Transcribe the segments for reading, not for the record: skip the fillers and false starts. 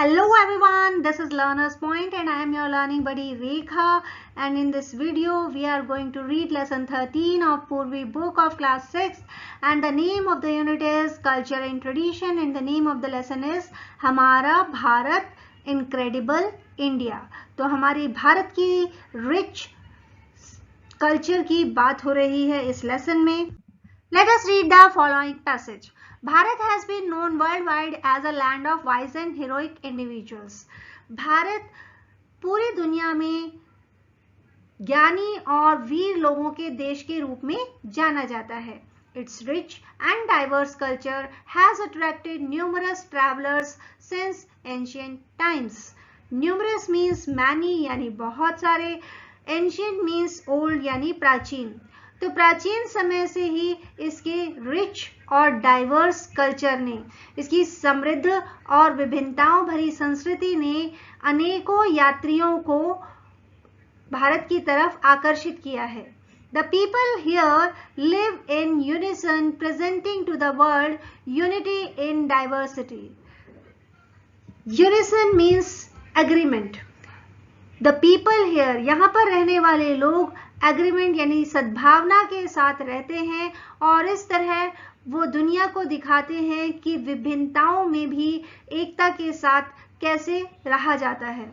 Hello everyone, this is Learner's Point and I am your learning buddy Rekha, and in this video we are going to read lesson 13 of Purvi book of class 6 and the name of the unit is Culture and Tradition and the name of the lesson is Hamara Bharat Incredible India। तो हमारी भारत की rich culture की बात हो रही है इस lesson में। Let us read the following passage. Bharat has been known worldwide as a land of wise and heroic individuals. Bharat पूरी दुनिया में ज्ञानी और वीर लोगों के देश के रूप में जाना जाता है. Its rich and diverse culture has attracted numerous travelers since ancient times. Numerous means many यानी बहुत सारे. Ancient means old यानी प्राचीन. तो प्राचीन समय से ही इसके रिच और डाइवर्स कल्चर ने, इसकी समृद्ध और विभिन्नताओं भरी संस्कृति ने अनेकों यात्रियों को भारत की तरफ आकर्षित किया है. The people here live in unison, presenting to the world unity in diversity. Unison means agreement. The people here, यहाँ पर रहने वाले लोग एग्रीमेंट यानी सद्भावना के साथ रहते हैं और इस तरह वो दुनिया को दिखाते हैं कि विभिन्नताओं में भी एकता के साथ कैसे रहा जाता है.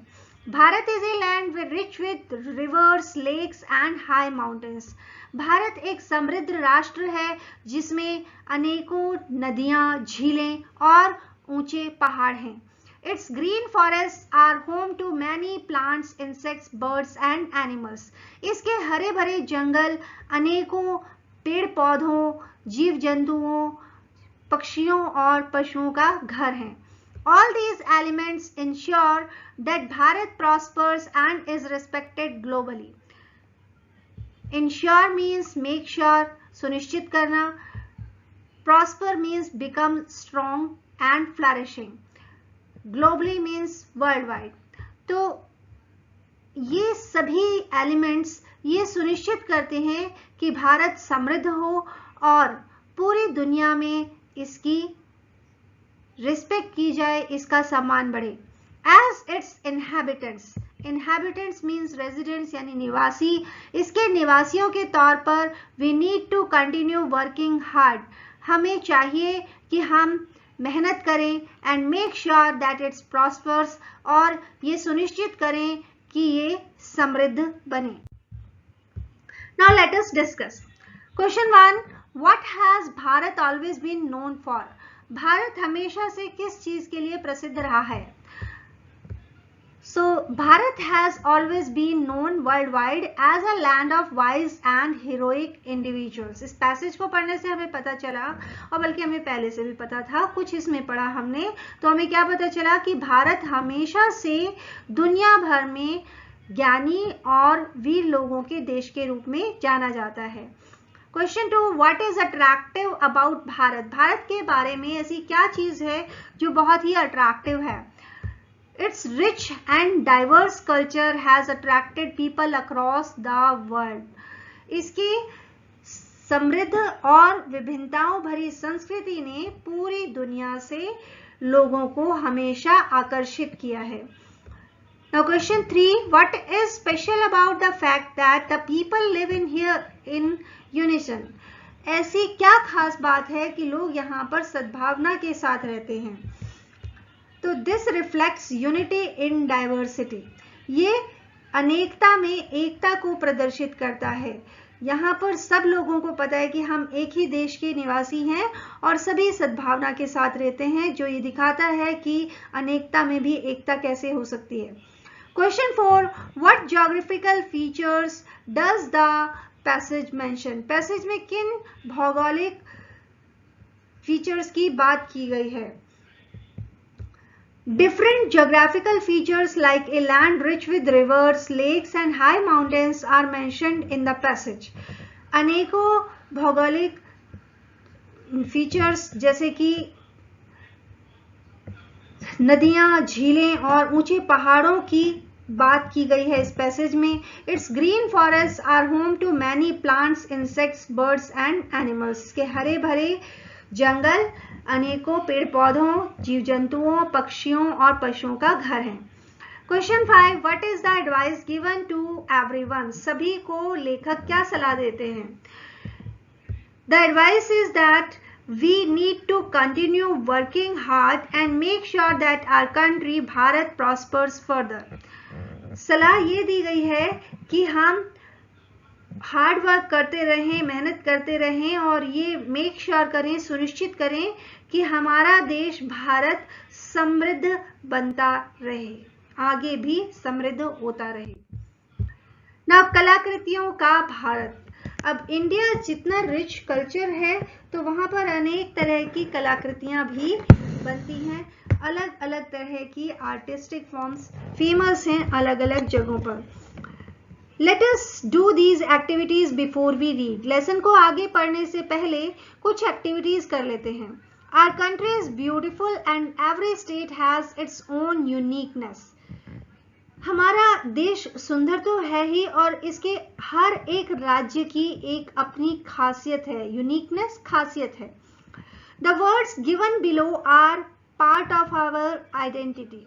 Bharat is a land with rich with rivers, lakes and high mountains. Bharat एक समृद्ध राष्ट्र है जिसमें अनेकों नदियां, झीलें और ऊंचे पहाड़ हैं. Its green forests are home to many plants, insects, birds and animals. इसके हरे भरे जंगल अनेकों पेड़ पौधों, जीव जंतुओं, पक्षियों और पशुओं का घर हैं. All these elements ensure that Bharat prospers and is respected globally. Ensure means make sure, सुनिश्चित करना. Prosper means become strong and flourishing. Globally means world wide. तो ये सभी एलिमेंट्स ये सुनिश्चित करते हैं कि भारत समृद्ध हो और पूरी दुनिया में इसकी रिस्पेक्ट की जाए, इसका सम्मान बढ़े. As its inhabitants means residents यानी निवासी. इसके निवासियों के तौर पर we need to continue working hard. हमें चाहिए कि हम मेहनत करें and make sure that its prospers, और ये सुनिश्चित करें कि ये समृद्ध बने. Now let us discuss. Question 1, what has Bharat always been known for. Bharat हमेशा से किस चीज के लिए प्रसिद्ध रहा है. So, Bharat has always been known worldwide as a land of wise and heroic individuals. इस पैसेज को पढ़ने से हमें पता चला, और बल्कि हमें पहले से भी पता था, कुछ इसमें पढ़ा हमने, तो हमें क्या पता चला कि भारत हमेशा से दुनिया भर में ज्ञानी और वीर लोगों के देश के रूप में जाना जाता है. Question 2, what is attractive about Bharat. Bharat के बारे में ऐसी क्या चीज है जो बहुत ही अट्रैक्टिव है. Its rich and diverse culture has attracted people across the world. इसकी समृद्ध और विभिन्नताओं भरी संस्कृति ने पूरी दुनिया से लोगों को हमेशा आकर्षित किया है. Now question 3, what is special about the fact that the people live in here in unison? ऐसी क्या खास बात है कि लोग यहाँ पर सद्भावना के साथ रहते हैं. तो this reflects unity in diversity. ये अनेकता में एकता को प्रदर्शित करता है. यहाँ पर सब लोगों को पता है कि हम एक ही देश के निवासी हैं और सभी सद्भावना के साथ रहते हैं, जो ये दिखाता है कि अनेकता में भी एकता कैसे हो सकती है. Question 4, what geographical features does the passage mention. Passage में किन भौगोलिक फीचर्स की बात की गई है. Different geographical features like a land rich with rivers, lakes and high mountains are mentioned in the passage. अनेकों भौगोलिक फीचर्स जैसे कि नदियां, झीलें और ऊंचे पहाड़ों की बात की गई है इस पैसेज में. Its green forests are home to many plants, insects, birds and animals. के हरे भरे जंगल अनेकों पेड़ पौधों, जीव जंतुओं, पक्षियों और पशुओं का घर है। Question 5, what is the advice given to everyone? सभी को लेखक क्या सलाह देते हैं? The advice is that we need to continue working hard and make sure that our country Bharat prospers further. सलाह ये दी गई है कि हम हार्ड वर्क करते रहें, मेहनत करते रहें और ये मेक श्योर करें, सुनिश्चित करें कि हमारा देश भारत समृद्ध बनता रहे, आगे भी समृद्ध होता रहे। ना कलाकृतियों का भारत। अब इंडिया जितना रिच कल्चर है तो वहाँ पर अनेक तरह की कलाकृतियाँ भी बनती हैं, अलग अलग तरह की आर्टिस्टिक फॉर्म्स फेमस हैं अलग अलग जगहों पर। Let us do these activities before we read. Lesson को आगे पढ़ने से पहले कुछ एक्टिविटीज कर लेते हैं। Our country is beautiful and every state has its own uniqueness. हमारा देश सुंदर तो है ही और इसके हर एक राज्य की एक अपनी खासियत है, यूनिकनेस खासियत है। The words given below are part of our identity.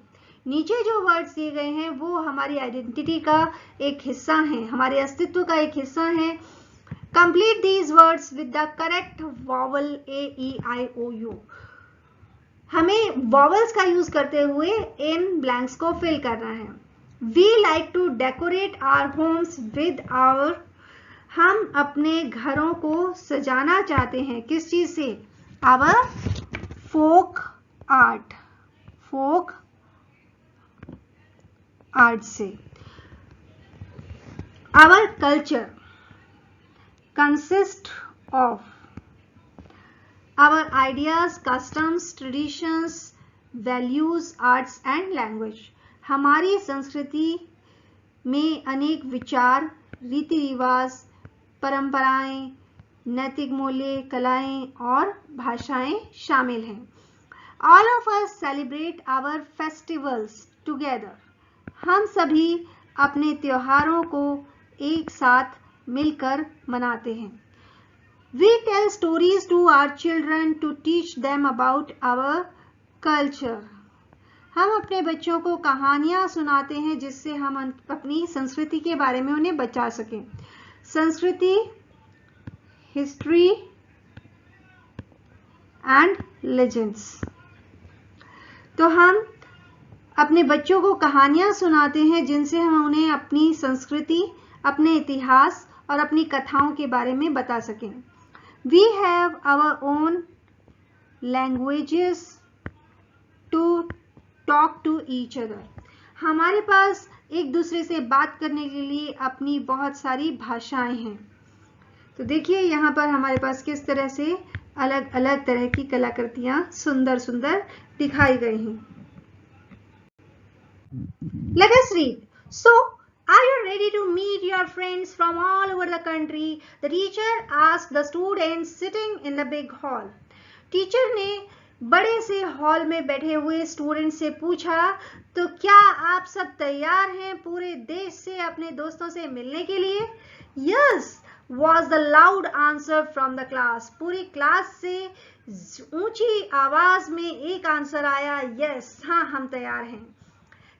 नीचे जो वर्ड्स दिए गए हैं वो हमारी आइडेंटिटी का एक हिस्सा है, हमारे अस्तित्व का एक हिस्सा है। Complete these words with the correct vowel A, E, I, O, U. हमें वॉवल्स का यूज करते हुए इन ब्लैंक्स को फिल करना है। We like to decorate our homes with our, हम अपने घरों को सजाना चाहते हैं किस चीज से? Our folk art, folk art से। Our culture consists of our ideas, customs, traditions, values, arts and language. हमारी संस्कृति में अनेक विचार, रीति रिवाज, परंपराएं, नैतिक मूल्य, कलाएं और भाषाएं शामिल हैं। All of us celebrate our festivals together. हम सभी अपने त्योहारों को एक साथ मिलकर मनाते हैं। We tell stories to our children to teach them about our culture. हम अपने बच्चों को कहानियां सुनाते हैं जिससे हम अपनी संस्कृति के बारे में उन्हें बचा सकें। संस्कृति, हिस्ट्री एंड लेजेंड्स। तो हम अपने बच्चों को कहानियां सुनाते हैं जिनसे हम उन्हें अपनी संस्कृति, अपने इतिहास और अपनी कथाओं के बारे में बता सकें। We have our own languages to talk to each other. हमारे पास एक दूसरे से बात करने के लिए अपनी बहुत सारी भाषाएं हैं। तो देखिए यहाँ पर हमारे पास किस तरह से अलग अलग तरह की कलाकृतियां सुंदर सुंदर दिखाई गई हैं। Let us read. So, are you ready to meet your friends from all over the country? The teacher asked the students sitting in the big hall. Teacher ने बड़े से हॉल में बैठे हुए स्टूडेंट से पूछा, तो क्या आप सब तैयार हैं पूरे देश से अपने दोस्तों से मिलने के लिए? Yes, was the loud answer from the class. पूरी क्लास से ऊंची आवाज में एक आंसर आया, yes, हाँ हम तैयार हैं।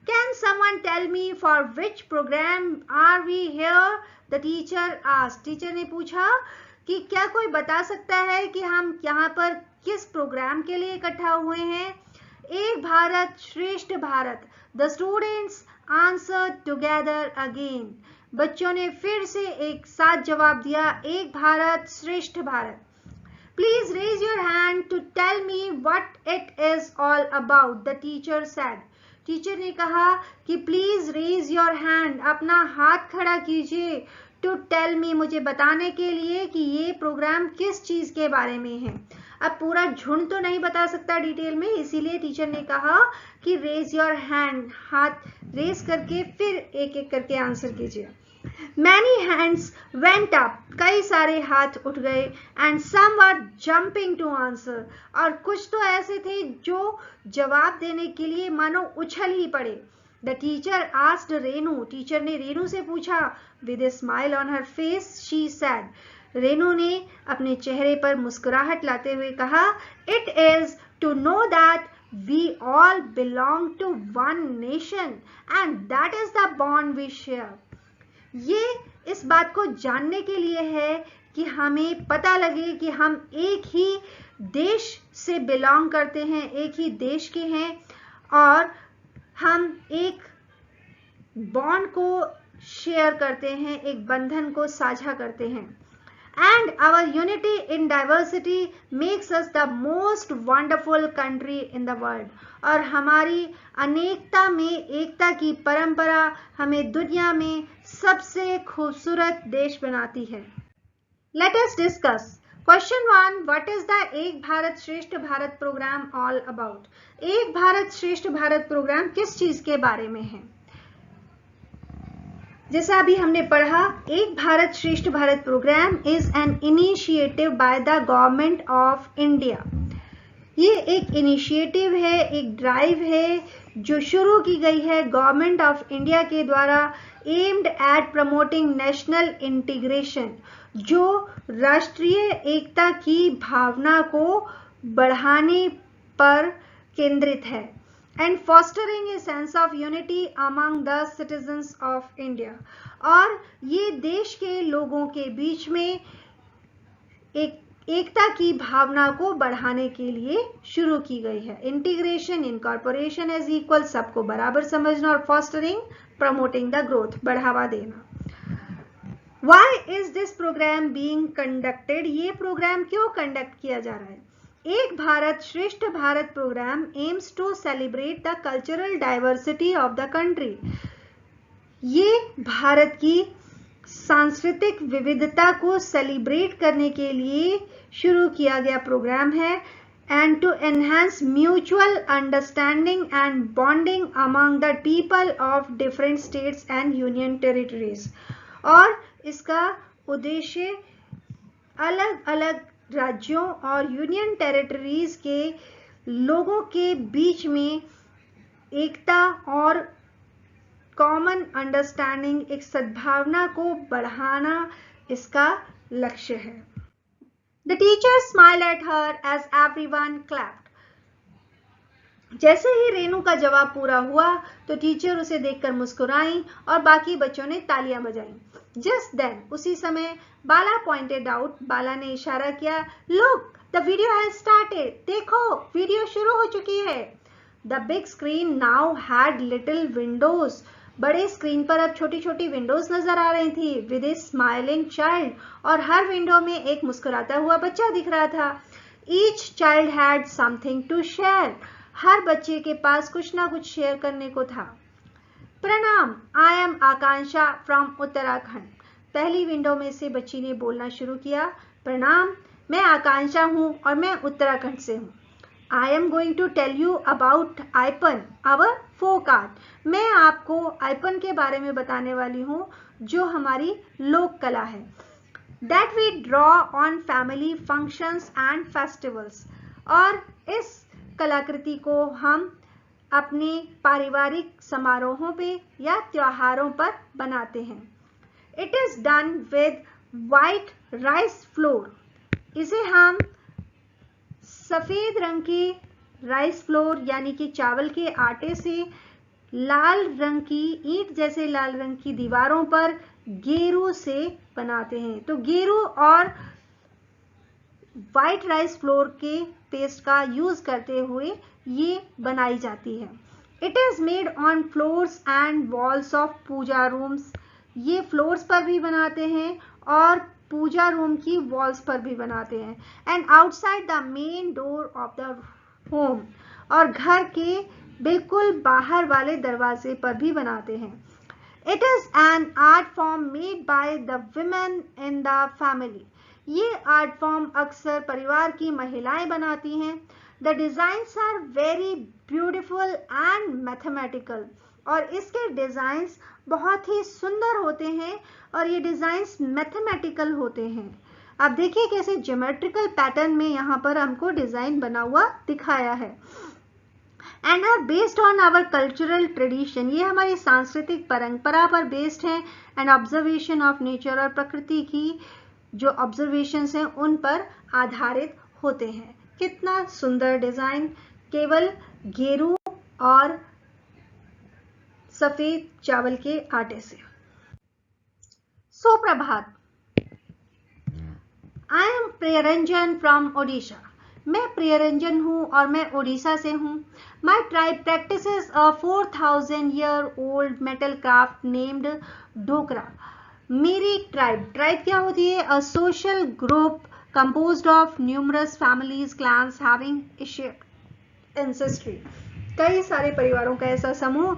Can someone tell me for which program are we here? The teacher asked. Teacher ने पूछा कि क्या कोई बता सकता है कि हम यहाँ पर किस प्रोग्राम के लिए इकट्ठा हुए हैं? एक Bharat Shreshtha Bharat. The students answered together again. बच्चों ने फिर से एक साथ जवाब दिया, एक Bharat Shreshtha Bharat. Please raise your hand to tell me what it is all about, the teacher said. Teacher ने कहा कि प्लीज रेज योर हैंड, अपना हाथ खड़ा कीजिए, टू टेल मी, मुझे बताने के लिए कि ये प्रोग्राम किस चीज के बारे में है। अब पूरा झुंड तो नहीं बता सकता डिटेल में, इसीलिए टीचर ने कहा कि रेज योर हैंड, हाथ रेज करके फिर एक एक करके आंसर कीजिए। Many hands went up, कई सारे हाथ उठ गए, and some were jumping to answer, और कुछ तो ऐसे थे जो जवाब देने के लिए मानो उछल ही पड़े। The teacher asked Renu, teacher ने रेनू से पूछा, with a smile on her face, she said, Renu ने अपने चेहरे पर मुस्कुराहट लाते हुए कहा, it is to know that we all belong to one nation and that is the bond we share. ये इस बात को जानने के लिए है कि हमें पता लगे कि हम एक ही देश से बिलोंग करते हैं, एक ही देश के हैं और हम एक बॉन्ड को शेयर करते हैं, एक बंधन को साझा करते हैं। And our unity in diversity makes us the most wonderful country in the world. और हमारी अनेकता में एकता की परंपरा हमें दुनिया में सबसे खूबसूरत देश बनाती है। Late us discuss question 1, what is the एक Bharat Shreshtha Bharat program all about. एक भारत श्रेष्ठ भारत प्रोग्राम किस चीज के बारे में है? जैसा अभी हमने पढ़ा, Ek Bharat Shreshtha Bharat program is an initiative by the government of India. ये एक इनिशिएटिव है, एक ड्राइव है जो शुरू की गई है गवर्नमेंट ऑफ इंडिया के द्वारा, aimed at promoting national integration, जो राष्ट्रीय एकता की भावना को बढ़ाने पर केंद्रित है, and fostering a sense of unity among the citizens of India. और ये देश के लोगों के बीच में एकता की भावना को बढ़ाने के लिए शुरू की गई है। इंटीग्रेशन, इनकॉर्पोरेशन एज इक्वल, सबको बराबर समझना, और फॉस्टरिंग, प्रमोटिंग द ग्रोथ, बढ़ावा देना। Why is this program being conducted? ये प्रोग्राम क्यों कंडक्ट किया जा रहा है? Ek Bharat Shreshtha Bharat program aims to celebrate the cultural diversity of the country. ये भारत की सांस्कृतिक विविधता को सेलिब्रेट करने के लिए शुरू किया गया प्रोग्राम है, and to enhance mutual understanding and bonding among the people of different states and union territories. और इसका उद्देश्य अलग अलग राज्यों और यूनियन टेरिटरीज के लोगों के बीच में एकता और कॉमन अंडरस्टैंडिंग, एक सद्भावना को बढ़ाना इसका लक्ष्य है। The teacher smiled at her as everyone clapped. जैसे ही रेनू का जवाब पूरा हुआ तो टीचर उसे देखकर मुस्कुराई और बाकी बच्चों ने तालियां बजाई। जस्ट देन, उसी समय, बाला पॉइंटेड आउट, बाला ने इशारा किया, look the video has started, देखो वीडियो शुरू हो चुकी है। The big screen now had little Windows. बड़े स्क्रीन पर अब छोटी छोटी विंडोज नजर आ रही थी, विद ए स्माइलिंग चाइल्ड, और हर विंडो में एक मुस्कुराता हुआ बच्चा दिख रहा था। Each child had something to share. हर बच्चे के पास कुछ ना कुछ शेयर करने को था। प्रणाम, I am Akanksha from Uttarakhand. पहली विंडो में से बच्ची ने बोलना शुरू किया, प्रणाम, मैं आकांक्षा हूँ और मैं उत्तराखंड से हूँ। I am going to tell you about Aipan, our folk art. मैं आपको आइपन के बारे में बताने वाली हूँ, जो हमारी लोक कला है। That we draw on family functions and festivals. और इस कलाकृति को हम अपने पारिवारिक समारोहों पे या त्योहारों पर बनाते हैं। It is done with white rice floor. इसे हम सफेद रंग के राइस फ्लोर यानी कि चावल के आटे से लाल रंग की, ईंट जैसे लाल रंग की दीवारों पर गेरू से बनाते हैं। तो गेरू और वाइट राइस फ्लोर के पेस्ट का यूज करते हुए ये बनाई जाती है। It is made on floors and walls of puja rooms. ये फ्लोर्स पर भी बनाते हैं और पूजा रूम की वॉल्स पर भी बनाते हैं। And outside the main door of the home, और घर के बिल्कुल बाहर वाले दरवाजे पर भी बनाते हैं। It is an art form made by the women in the family. ये आर्ट फॉर्म अक्सर परिवार की महिलाएं बनाती हैं। The designs are very beautiful and mathematical. और इसके डिजाइन्स बहुत ही सुंदर होते हैं और ये डिजाइन्स मैथमेटिकल होते हैं। आप देखिए कैसे ज्योमेट्रिकल पैटर्न में यहाँ पर हमको डिजाइन बना हुआ दिखाया है। And are based on our cultural tradition. ये हमारी सांस्कृतिक परंपरा पर बेस्ड है। एंड ऑब्जर्वेशन ऑफ नेचर, और प्रकृति की जो ऑब्जर्वेशंस हैं उन पर आधारित होते हैं। कितना सुंदर डिजाइन, केवल गेरू और सफेद चावल के आटे से। सुप्रभात, I am Priyaranjan from Odisha. मैं प्रियरंजन हूँ और मैं ओडिशा से हूँ। माई ट्राइब प्रैक्टिसेस अ 4000 year old metal craft named Dhokra. मेरी ट्राइब क्या होती है? A social group composed of numerous families, clans having a shared ancestry। कई सारे परिवारों का ऐसा समूह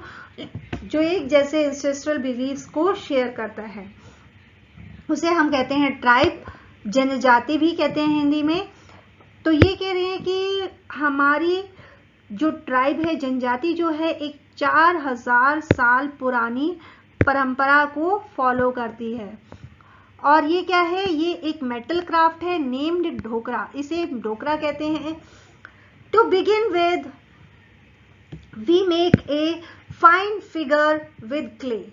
जो एक जैसे एंसेस्ट्रल बिलीव्स को शेयर करता है, उसे हम कहते हैं ट्राइब, जनजाति भी कहते हैं हिंदी में। तो ये कह रहे हैं कि हमारी जो ट्राइब है, जनजाति जो है, एक 4000 साल पुरानी परंपरा को फॉलो करती है। और ये क्या है? ये एक मेटल क्राफ्ट है नेम्ड ढोकरा, इसे ढोकरा कहते हैं। To begin with we make a fine figure with clay.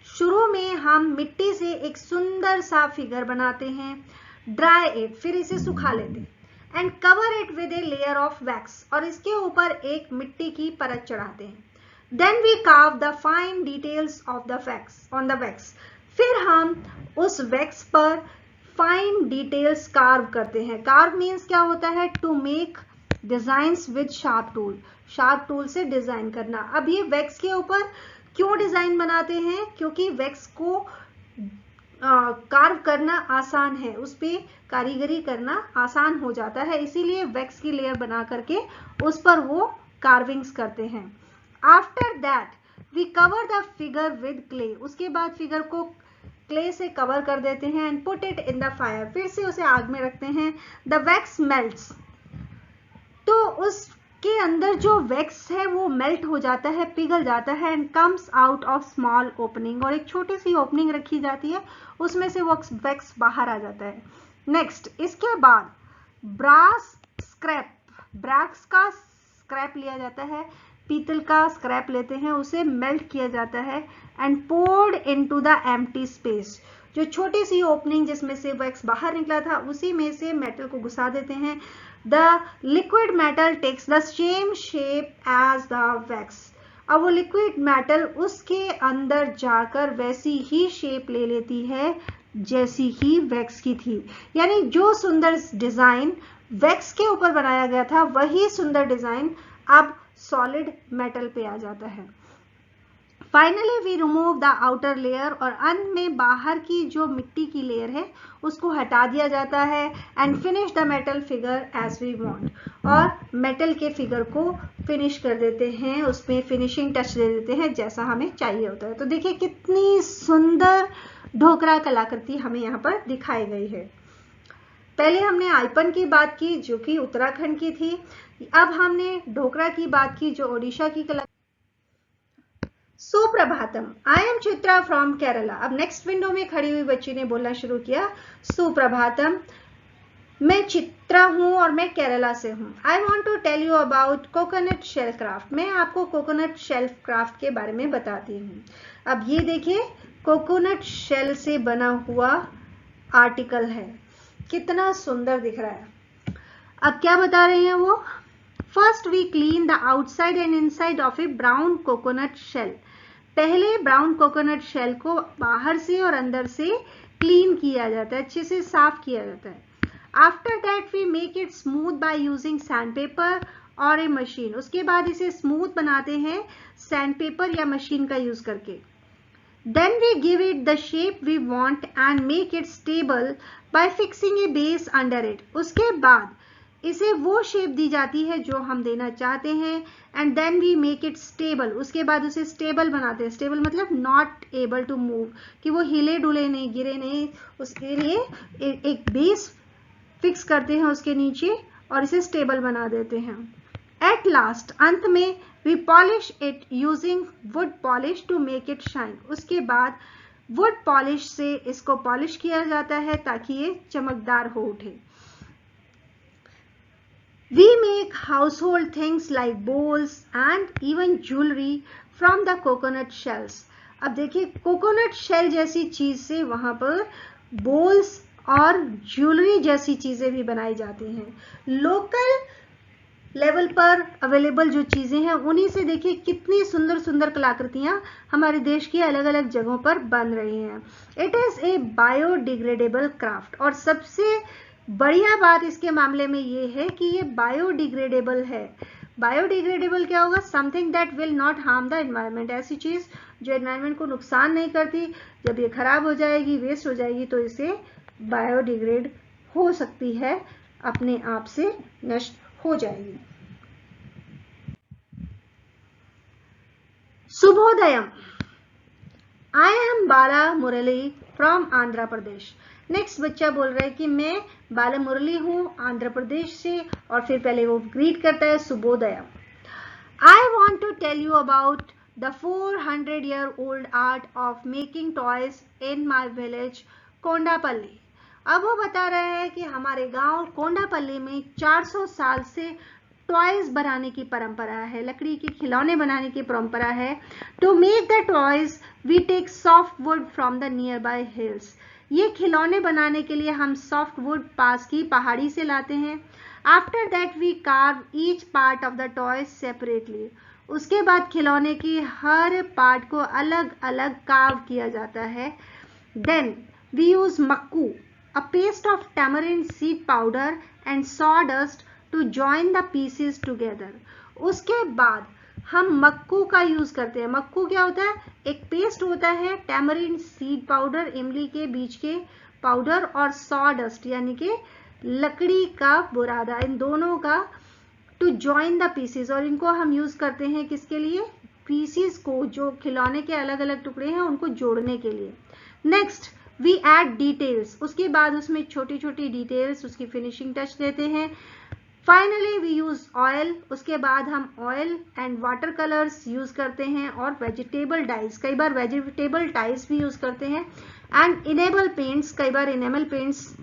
शुरू में हम मिट्टी से एक सुंदर सा फिगर बनाते हैं। ड्राई इट, फिर इसे सुखा लेते हैं। And cover it with a layer of wax, और इसके ऊपर एक मिट्टी की परत चढ़ाते हैं। Then we carve the fine details of the wax on the wax. फिर हम उस वैक्स पर फाइन डिटेल्स कार्व करते हैं। कार्व मीन्स क्या होता है? To make designs with sharp tool, sharp tool से डिजाइन करना। अब ये वैक्स के ऊपर क्यों डिजाइन बनाते हैं? क्योंकि वैक्स को कार्व करना आसान है, उस पे कारीगरी करना आसान हो जाता है, इसीलिए वैक्स की लेयर बना करके उस पर वो कार्विंग्स करते हैं। After that we cover the figure with clay. उसके बाद फिगर को क्ले से कवर कर देते हैं। And put it in the fire, फिर से उसे आग में रखते हैं। द वैक्स मेल्ट्स, तो उसके अंदर जो वैक्स है वो मेल्ट हो जाता है, पिघल जाता है। And comes out of small opening, और एक छोटी सी ओपनिंग रखी जाती है, उसमें से वो वैक्स बाहर आ जाता है। नेक्स्ट, इसके बाद ब्रास स्क्रैप, ब्रैक्स का स्क्रैप लिया जाता है, पीतल का स्क्रैप लेते हैं, उसे मेल्ट किया जाता है। And poured into the empty space, जो छोटी सी ओपनिंग जिसमें से वैक्स बाहर निकला था, उसी में से मेटल को घुसा देते हैं। The liquid metal takes the same shape as the wax. अब वो लिक्विड मेटल उसके अंदर जाकर वैसी ही शेप ले लेती है जैसी ही वैक्स की थी। यानी जो सुंदर डिजाइन वैक्स के ऊपर बनाया गया था, वही सुंदर डिजाइन अब सॉलिड मेटल पे आ जाता है। Finally we remove the outer layer, और अंत में बाहर की जो मिट्टी की लेयर है उसको हटा दिया जाता है। And finish the metal figure as we want, और मेटल के फिगर को फिनिश कर देते हैं, उसमें फिनिशिंग टच दे देते हैं जैसा हमें चाहिए होता है। तो देखिए कितनी सुंदर ढोकरा कलाकृति हमें यहाँ पर दिखाई गई है। पहले हमने आइपन की बात की जो कि उत्तराखंड की थी, अब हमने ढोकरा की बात की जो ओडिशा की कला। सुप्रभातम, I am Chitra from Kerala. अब नेक्स्ट विंडो में खड़ी हुई बच्ची ने बोलना शुरू किया, सुप्रभातम, मैं चित्रा हूं और मैं केरला से हूं। I want to tell you about coconut shell craft. मैं आपको कोकोनट शेल क्राफ्ट के बारे में बताती हूँ। अब ये देखिए कोकोनट शेल से बना हुआ आर्टिकल है, कितना सुंदर दिख रहा है। अब क्या बता रहे हैं वो? First we clean the outside and inside of a brown coconut shell. पहले ब्राउन कोकोनट शेल को बाहर से और अंदर से क्लीन किया जाता है, अच्छे से साफ किया जाता है। After that we make it smooth by using sand paper और ए मशीन। उसके बाद इसे स्मूथ बनाते हैं सैंड पेपर या मशीन का यूज करके। Then we give it the shape we want and make it stable by fixing a base under it. उसके बाद इसे वो शेप दी जाती है जो हम देना चाहते हैं। And then we make it stable, उसके बाद उसे स्टेबल बनाते हैं। स्टेबल मतलब नॉट एबल टू मूव, कि वो हिले डुले नहीं, गिरे नहीं, उसके लिए एक बेस फिक्स करते हैं उसके नीचे और इसे स्टेबल बना देते हैं। एट लास्ट, अंत में we polish it using wood polish to make it shine. उसके बाद वुड पॉलिश से इसको पॉलिश किया जाता है ताकि ये चमकदार हो उठे। We make household things like bowls and even jewelry from the coconut shells. अब देखिए कोकोनट शेल जैसी चीज से वहां पर बोल्स और ज्वेलरी जैसी चीज़ें भी बनाई जाती हैं। लोकल लेवल पर अवेलेबल जो चीज़ें हैं उन्हीं से देखिए कितनी सुंदर सुंदर कलाकृतियाँ हमारे देश की अलग अलग जगहों पर बन रही हैं। It is a biodegradable craft, और सबसे बढ़िया बात इसके मामले में ये है कि ये बायोडिग्रेडेबल है। बायोडिग्रेडेबल क्या होगा? Something that will not harm the environment, ऐसी चीज़ जो एनवायरनमेंट को नुकसान नहीं करती। जब ये खराब हो जाएगी, वेस्ट हो जाएगी, तो इसे बायोडिग्रेड हो सकती है, अपने आप से नष्ट हो जाएगी। शुभोदयम, I am Bala Murali from Andhra Pradesh. Next बच्चा बोल रहा है कि मैं बाला मुरली हूँ आंध्र प्रदेश से, और फिर पहले वो ग्रीट करता है शुभोदयम। I want to tell you about the 400-year-old art of making toys in my village Kondapalli. अब वो बता रहे हैं कि हमारे गांव कोंडापल्ली में 400 साल से टॉयज बनाने की परंपरा है, लकड़ी के खिलौने बनाने की परंपरा है। To make the toys we take soft wood from the nearby hills. ये खिलौने बनाने के लिए हम सॉफ्ट वुड पास की पहाड़ी से लाते हैं। After that we carve each part of the toys separately. उसके बाद खिलौने की हर पार्ट को अलग अलग कार्व किया जाता है। देन वी यूज मक्कू, a paste of tamarind seed powder and sawdust to join the pieces together. उसके बाद हम मक्कू का यूज करते हैं। मक्कू क्या होता है? एक पेस्ट होता है, टैमरिंड सीड पाउडर, इमली के बीज के पाउडर, और सॉडस्ट यानी कि लकड़ी का बुरादा, इन दोनों का टू जॉइन द पीसेस। और इनको हम यूज करते हैं किसके लिए? पीसेस को, जो खिलौने के अलग अलग टुकड़े हैं उनको जोड़ने के लिए। नेक्स्ट वी एड डिटेल्स, उसके बाद उसमें छोटी छोटी डिटेल्स, उसकी फिनिशिंग टच देते हैं। फाइनली वी यूज ऑयल, उसके बाद हम oil and water colours use करते हैं, और वेजिटेबल डाइज, कई बार वेजिटेबल डाइज भी यूज करते हैं, एंड इनेबल पेंट्स, कई बार इनेबल पेंट्स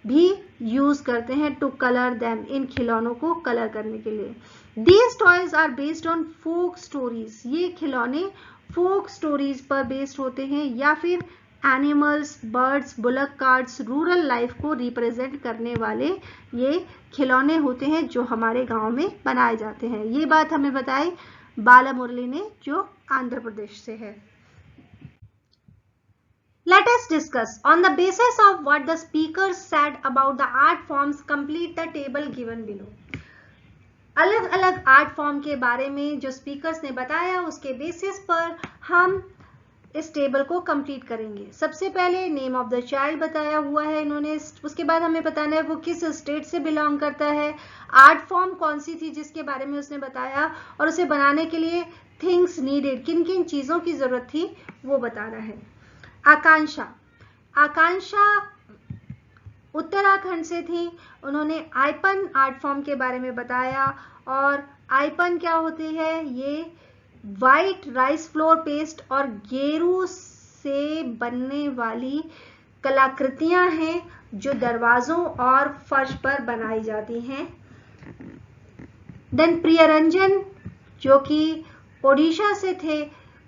भी यूज करते हैं टू कलर देम, इन खिलौनों को कलर करने के लिए। These toys are based on folk stories, ये खिलौने फोक स्टोरीज पर बेस्ड होते हैं, या फिर animals, birds, bullock cards, rural life को रिप्रेजेंट करने वाले ये खिलौने होते हैं जो हमारे गांव में बनाए जाते हैं। ये बात हमें बताई बाला मुरली ने, जो आंध्र प्रदेश से है। Let us discuss on the basis of what the speakers said about the art forms. Complete the table given below. अलग अलग आर्ट फॉर्म के बारे में जो स्पीकर्स ने बताया, उसके बेसिस पर हम इस टेबल को कंप्लीट करेंगे। सबसे पहले नेम ऑफ द चाइल्ड बताया हुआ है इन्होंने, उसके बाद हमें बताना है वो किस स्टेट से बिलोंग करता है, आर्ट फॉर्म कौन सी थी जिसके बारे में उसने बताया, और उसे बनाने के लिए थिंग्स नीडेड, किन किन चीज़ों की ज़रूरत थी वो बताना है। आकांक्षा, आकांक्षा उत्तराखंड से थी, उन्होंने आइपन आर्ट फॉर्म के बारे में बताया। और आइपन क्या होती है? ये वाइट राइस फ्लोर पेस्ट और गेरू से बनने वाली कलाकृतियां हैं जो दरवाजों और फर्श पर बनाई जाती हैं। देन प्रियरंजन जो कि ओडिशा से थे,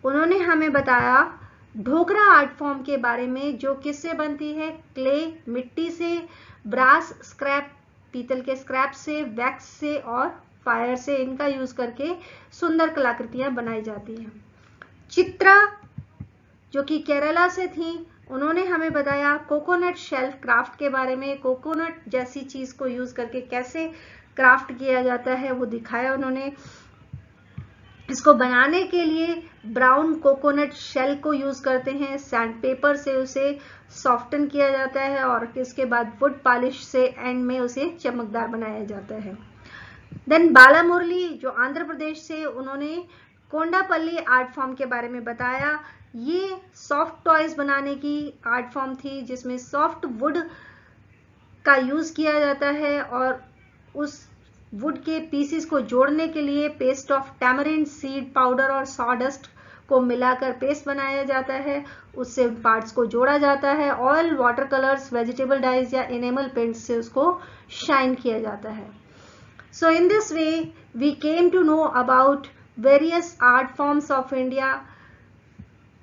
उन्होंने हमें बताया ढोकरा आर्ट फॉर्म के बारे में, जो किससे बनती है? क्ले, मिट्टी से, ब्रास स्क्रैप, पीतल के स्क्रैप से, वैक्स से और फायर से, इनका यूज करके सुंदर कलाकृतियां बनाई जाती हैं। चित्रा जो कि केरला से थी, उन्होंने हमें बताया कोकोनट शेल्फ क्राफ्ट के बारे में, कोकोनट जैसी चीज को यूज करके कैसे क्राफ्ट किया जाता है वो दिखाया उन्होंने। इसको बनाने के लिए ब्राउन कोकोनट शेल को यूज करते हैं, सैंड पेपर से उसे सॉफ्टन किया जाता है, और इसके बाद वुड पॉलिश से एंड में उसे चमकदार बनाया जाता है। देन बाला मुरली जो आंध्र प्रदेश से, उन्होंने कोंडापल्ली आर्ट फॉर्म के बारे में बताया। ये सॉफ्ट टॉयज बनाने की आर्ट फॉर्म थी जिसमें सॉफ्ट वुड का यूज किया जाता है, और उस वुड के पीसेस को जोड़ने के लिए paste of tamarind seed powder और सॉडस्ट को मिलाकर पेस्ट बनाया जाता है, उससे पार्ट्स को जोड़ा जाता है। Oil, water colours, vegetable dyes या एनिमल पेंट से उसको शाइन किया जाता है। So in this way we came to know about various art forms of India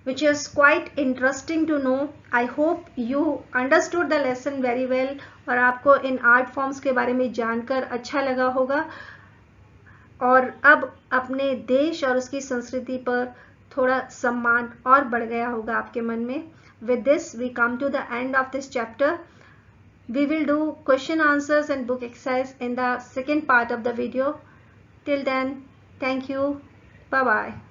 which is quite interesting to know. I hope you understood the lesson very well और आपको इन art forms के बारे में जानकर अच्छा लगा होगा और अब अपने देश और उसकी संस्कृति पर थोड़ा सम्मान और बढ़ गया होगा आपके मन में. With this we come to the end of this chapter. We will do question answers and book exercise in the second part of the video. Till then, thank you. Bye bye.